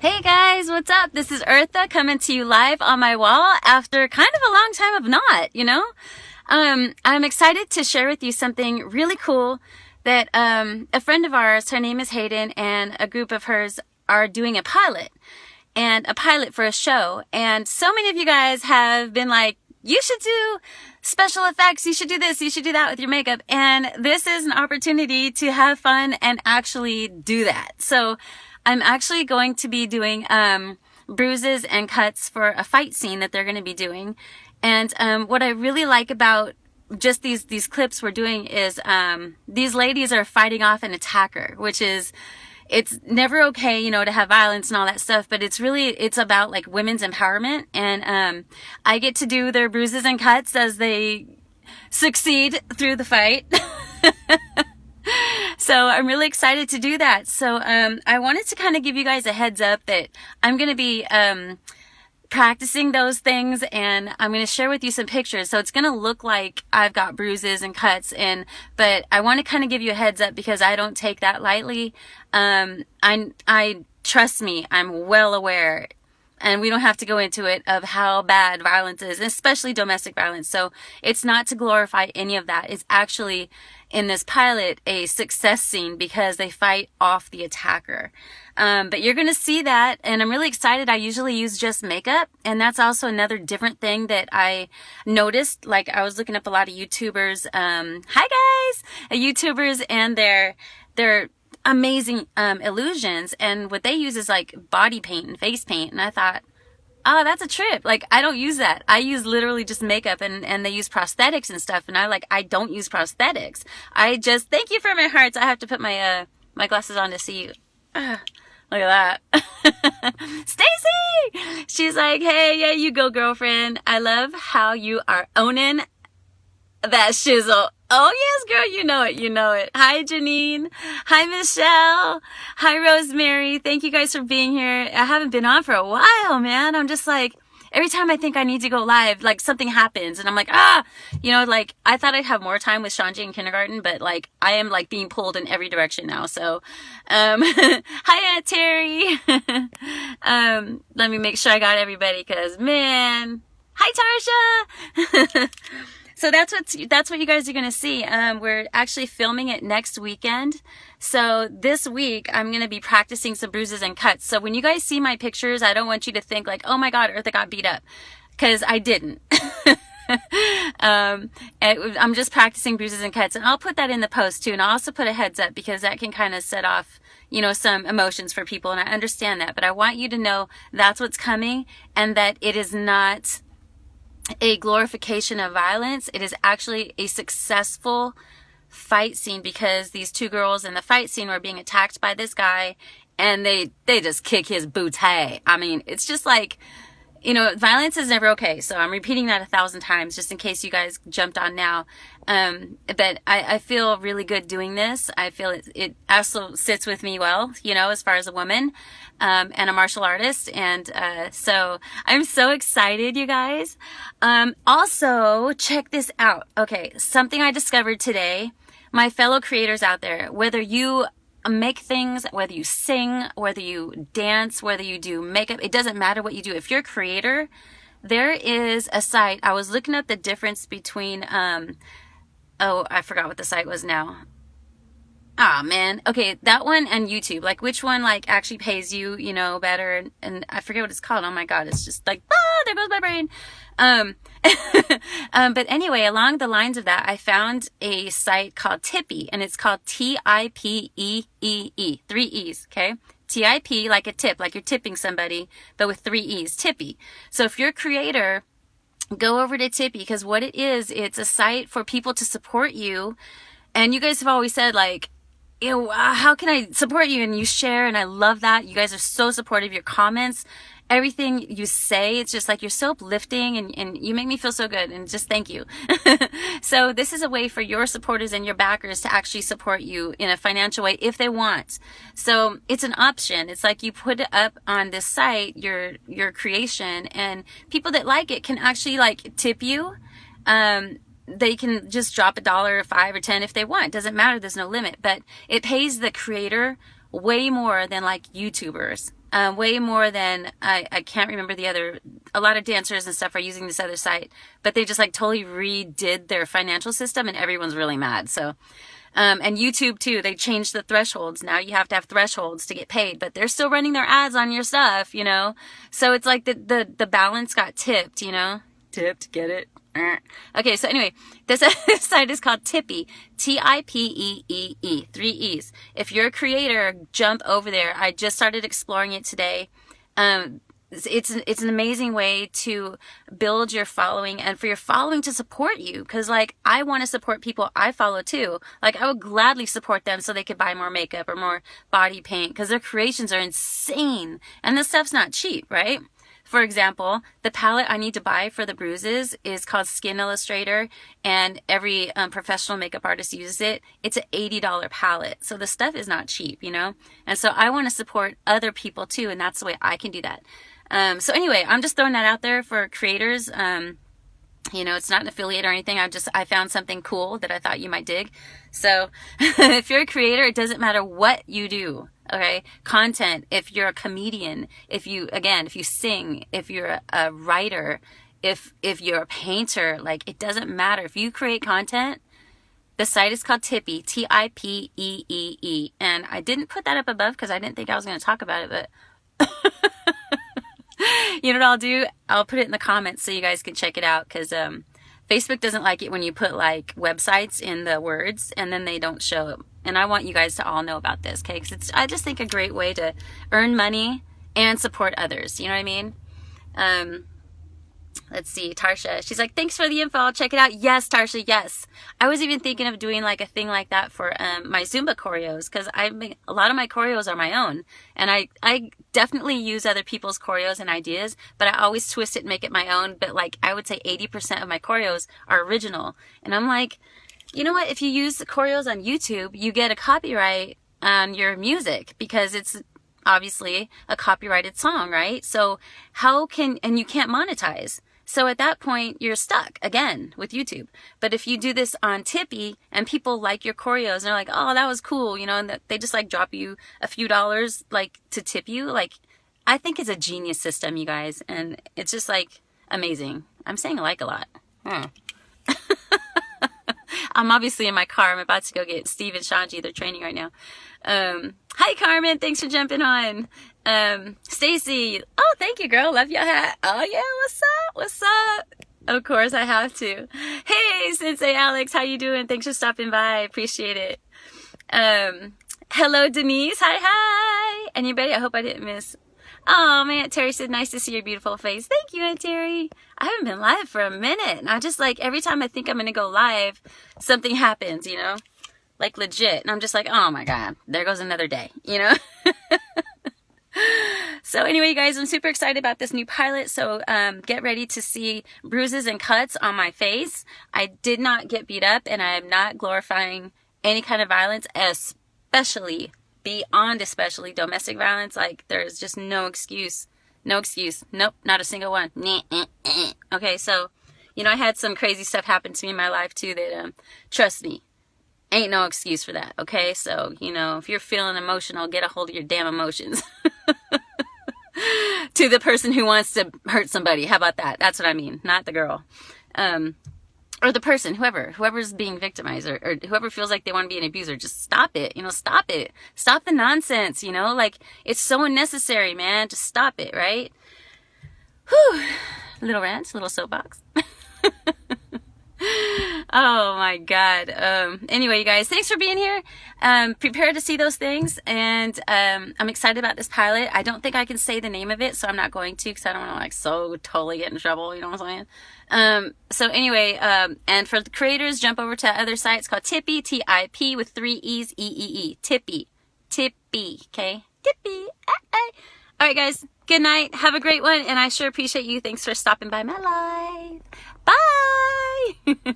Hey guys, what's up? This is Eartha coming to you live on my wall after kind of a long time of not. I'm excited to share with you something really cool that a friend of ours, her name is Hayden, and a group of hers are doing a pilot for a show. And so many of you guys have been like, you should do special effects, you should do this, you should do that with your makeup. And this is an opportunity to have fun and actually do that. So I'm actually going to be doing bruises and cuts for a fight scene that they're going to be doing. And what I really like about just these clips we're doing is these ladies are fighting off an attacker, which is, it's never okay, to have violence and all that stuff, but it's about like women's empowerment. And I get to do their bruises and cuts as they succeed through the fight. So I'm really excited to do that. So I wanted to kind of give you guys a heads up that I'm going to be practicing those things, and I'm going to share with you some pictures. So it's going to look like I've got bruises and cuts, but I want to kind of give you a heads up because I don't take that lightly. I trust me, I'm well aware, and we don't have to go into it, of how bad violence is, especially domestic violence. So it's not to glorify any of that. It's actually, in this pilot, a success scene because they fight off the attacker. But you're going to see that, and I'm really excited. I usually use just makeup, and that's also another different thing that I noticed. Like, I was looking up a lot of YouTubers, hi guys, YouTubers, and their amazing illusions, and what they use is like body paint and face paint. And I thought, oh, that's a trip. Like, I don't use that. I use literally just makeup, and they use prosthetics and stuff. And I don't use prosthetics. I just, thank you for my hearts. I have to put my my glasses on to see you. Look at that. Stacy! She's like, hey, yeah, you go, girlfriend. I love how you are owning that shizzle. Oh yes, girl, you know it. Hi, Janine. Hi, Michelle. Hi, Rosemary. Thank you guys for being here. I haven't been on for a while, man. I'm just like, every time I think I need to go live, like something happens, and I'm like, like I thought I'd have more time with Shanji in kindergarten, but like I am like being pulled in every direction now. So, hi, Aunt Terry. Let me make sure I got everybody, cause man, hi, Tarsha. So that's what you guys are going to see. We're actually filming it next weekend. So this week I'm going to be practicing some bruises and cuts. So when you guys see my pictures, I don't want you to think like, oh my God, Eartha got beat up, because I didn't. I'm just practicing bruises and cuts, and I'll put that in the post too. And I'll also put a heads up, because that can kind of set off, some emotions for people. And I understand that, but I want you to know that's what's coming, and that it is not a glorification of violence. It is actually a successful fight scene, because these two girls in the fight scene were being attacked by this guy, and they just kick his booty. I mean, it's just like, violence is never okay. So I'm repeating that 1,000 times just in case you guys jumped on now. But I feel really good doing this. I feel it also sits with me well, as far as a woman, and a martial artist. And, so I'm so excited, you guys. Also check this out. Okay. Something I discovered today, my fellow creators out there, whether you make things, whether you sing, whether you dance, whether you do makeup, it doesn't matter what you do. If you're a creator, there is a site. I was looking up the difference between, I forgot what the site was now. Ah, man. Okay, that one and YouTube. Like, which one, like, actually pays you, better? And I forget what it's called. Oh my God, it's just like, there goes my brain. But anyway, along the lines of that, I found a site called Tipeee, and it's called Tipeee, 3 E's, okay? Tip, like a tip, like you're tipping somebody, but with 3 E's, Tipeee. So if you're a creator, go over to Tipeee, because what it is, it's a site for people to support you. And you guys have always said, like, how can I support you? And you share, and I love that. You guys are so supportive. Your comments, everything you say, it's just like, you're so uplifting, and you make me feel so good, and just thank you. So this is a way for your supporters and your backers to actually support you in a financial way if they want. So it's an option. It's like you put it up on this site, your creation, and people that like it can actually like tip you. They can just drop $1 or $5 or $10 if they want. It doesn't matter. There's no limit, but it pays the creator way more than like YouTubers. way more than, I can't remember the other, a lot of dancers and stuff are using this other site, but they just like totally redid their financial system and everyone's really mad. So, and YouTube too, they changed the thresholds. Now you have to have thresholds to get paid, but they're still running their ads on your stuff, you know? So it's like the balance got tipped, you know? Tipped, get it? Okay, so anyway, this site is called Tipeee, Tipeee, 3 E's. If you're a creator, jump over there. I just started exploring it today. It's an amazing way to build your following and for your following to support you. Cause like, I want to support people I follow too. Like I would gladly support them so they could buy more makeup or more body paint cause their creations are insane. And this stuff's not cheap, right? For example, the palette I need to buy for the bruises is called Skin Illustrator, and every professional makeup artist uses it. It's an $80 palette. So the stuff is not cheap, you know? And so I want to support other people too, and that's the way I can do that. So anyway, I'm just throwing that out there for creators. You know, it's not an affiliate or anything. I found something cool that I thought you might dig. So if you're a creator, it doesn't matter what you do. Okay. Content. If you're a comedian, if you sing, if you're a writer, if you're a painter, like it doesn't matter. If you create content, the site is called Tipeee, Tipeee. And I didn't put that up above because I didn't think I was going to talk about it, but you know what I'll do? I'll put it in the comments so you guys can check it out because Facebook doesn't like it when you put like websites in the words and then they don't show it. And I want you guys to all know about this, okay? Because it's, I just think, a great way to earn money and support others. You know what I mean? Let's see, Tarsha. She's like, thanks for the info. I'll check it out. Yes, Tarsha, yes. I was even thinking of doing like a thing like that for my Zumba choreos because a lot of my choreos are my own. And I definitely use other people's choreos and ideas, but I always twist it and make it my own. But like, I would say 80% of my choreos are original. And I'm like, you know what? If you use the choreos on YouTube, you get a copyright on your music because it's obviously a copyrighted song, right? So and you can't monetize. So at that point, you're stuck again with YouTube. But if you do this on Tipeee and people like your choreos and they're like, oh, that was cool, you know, and they just like drop you a few dollars like to tip you, like, I think it's a genius system, you guys. And it's just like amazing. I'm saying like a lot. I'm obviously in my car. I'm about to go get Steve and Shanji. They're training right now. Hi, Carmen. Thanks for jumping on. Stacy. Oh, thank you, girl. Love your hat. Oh, yeah. What's up? What's up? Of course, I have to. Hey, Sensei Alex. How you doing? Thanks for stopping by. Appreciate it. Hello, Denise. Hi. Anybody? I hope I didn't miss. Oh, man. Aunt Terry said, nice to see your beautiful face. Thank you, Aunt Terry. I haven't been live for a minute. And I just like, every time I think I'm going to go live, something happens, you know, like legit. And I'm just like, oh my God, there goes another day, you know? So anyway, you guys, I'm super excited about this new pilot. So get ready to see bruises and cuts on my face. I did not get beat up and I am not glorifying any kind of violence, especially domestic violence. Like there's just no excuse. Nope, not a single one. Okay, so, you know, I had some crazy stuff happen to me in my life too that, trust me, ain't no excuse for that. Okay, so, you know, if you're feeling emotional, get a hold of your damn emotions. To the person who wants to hurt somebody. How about that? That's what I mean, not the girl. Or the person, whoever's being victimized or whoever feels like they want to be an abuser, just stop it, you know, stop it. Stop the nonsense, you know, like it's so unnecessary, man. Just stop it, right? Whew. Little rant, little soapbox. Oh my God. Anyway, you guys, thanks for being here. Prepare to see those things. And, I'm excited about this pilot. I don't think I can say the name of it, so I'm not going to, cause I don't want to like so totally get in trouble. You know what I'm saying? So anyway, and for the creators, jump over to other sites called Tipeee, T-I-P with 3 E's, E-E-E, Tipeee, okay? Tipeee. All right, guys, good night. Have a great one. And I sure appreciate you. Thanks for stopping by my live. Bye.